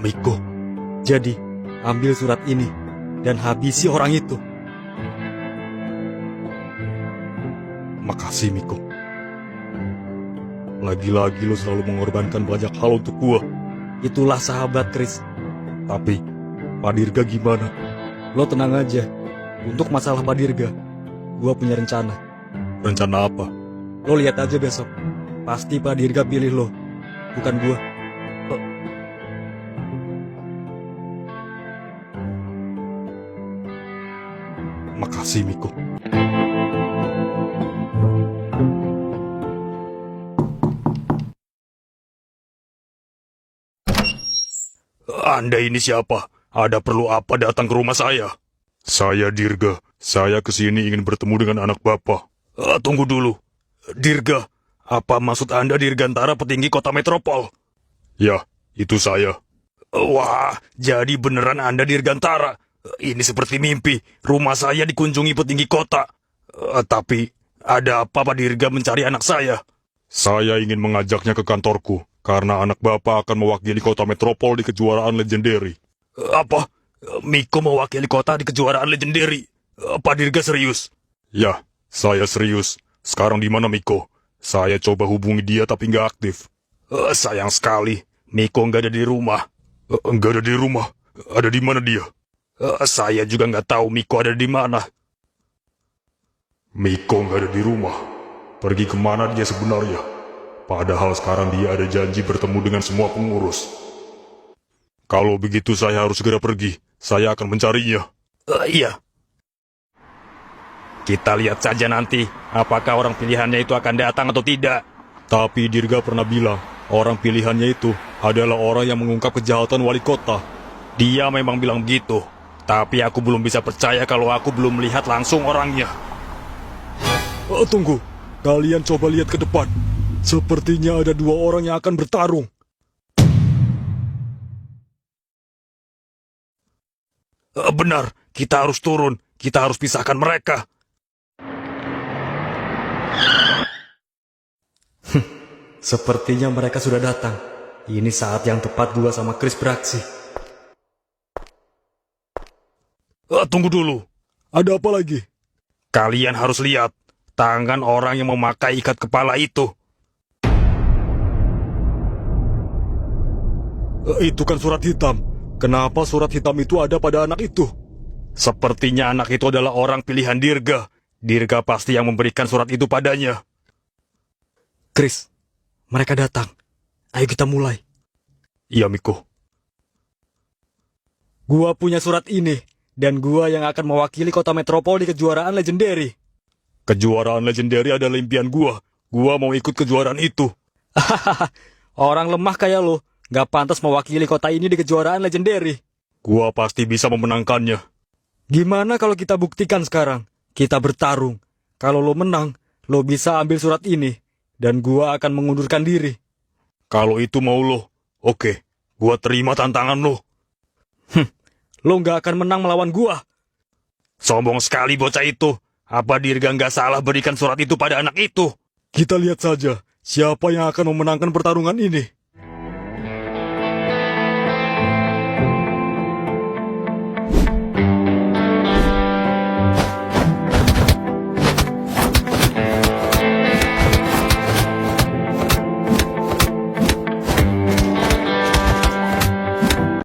Miko, jadi ambil surat ini dan habisi orang itu. Makasih, Miko. Lagi-lagi lo selalu mengorbankan banyak hal untuk gua. Itulah sahabat, Chris. Tapi, Pak Dirga gimana? Lo tenang aja. Untuk masalah Pak Dirga, gua punya rencana. Rencana apa? Lo lihat aja besok. Pasti Pak Dirga pilih lo, bukan gua. Makasih, Miko. Anda ini siapa? Ada perlu apa datang ke rumah saya? Saya Dirga. Saya kesini ingin bertemu dengan anak Bapak. Tunggu dulu. Dirga, apa maksud Anda Dirgantara petinggi kota metropol? Ya, itu saya. Wah, jadi beneran Anda Dirgantara. Ini seperti mimpi. Rumah saya dikunjungi petinggi kota. Tapi, ada apa Pak Dirga mencari anak saya? Saya ingin mengajaknya ke kantorku, karena anak Bapak akan mewakili kota metropol di kejuaraan legendary. Apa? Miko mewakili kota di kejuaraan legendary? Pak Dirga serius? Ya, saya serius. Sekarang di mana Miko? Saya coba hubungi dia tapi nggak aktif. Sayang sekali, Miko nggak ada di rumah. Nggak ada di rumah? Ada di mana dia? Saya juga nggak tahu Miko ada di mana. Miko nggak ada di rumah. Pergi kemana dia sebenarnya? Padahal sekarang dia ada janji bertemu dengan semua pengurus. Kalau begitu saya harus segera pergi. Saya akan mencarinya. Iya. Kita lihat saja nanti, apakah orang pilihannya itu akan datang atau tidak. Tapi Dirga pernah bilang, orang pilihannya itu adalah orang yang mengungkap kejahatan wali kota. Dia memang bilang begitu. Tapi aku belum bisa percaya kalau aku belum melihat langsung orangnya. Tunggu, kalian coba lihat ke depan. Sepertinya ada dua orang yang akan bertarung. Benar, kita harus turun. Kita harus pisahkan mereka. Sepertinya mereka sudah datang. Ini saat yang tepat gua sama Chris beraksi. Tunggu dulu. Ada apa lagi? Kalian harus lihat tangan orang yang memakai ikat kepala itu. Itu kan surat hitam. Kenapa surat hitam itu ada pada anak itu? Sepertinya anak itu adalah orang pilihan Dirga. Dirga pasti yang memberikan surat itu padanya. Chris, mereka datang. Ayo kita mulai. Iya, Miko. Gua punya surat ini. Dan gua yang akan mewakili kota metropol di kejuaraan legendary. Kejuaraan legendary adalah impian gua. Gua mau ikut kejuaraan itu. Orang lemah kayak lo gak pantas mewakili kota ini di kejuaraan legendary. Gua pasti bisa memenangkannya. Gimana kalau kita buktikan sekarang? Kita bertarung. Kalau lo menang, lo bisa ambil surat ini. Dan gua akan mengundurkan diri. Kalau itu mau lo, oke. Gua terima tantangan lo. Lo gak akan menang melawan gua. Sombong sekali bocah itu. Apa Dirga gak salah berikan surat itu pada anak itu? Kita lihat saja siapa yang akan memenangkan pertarungan ini.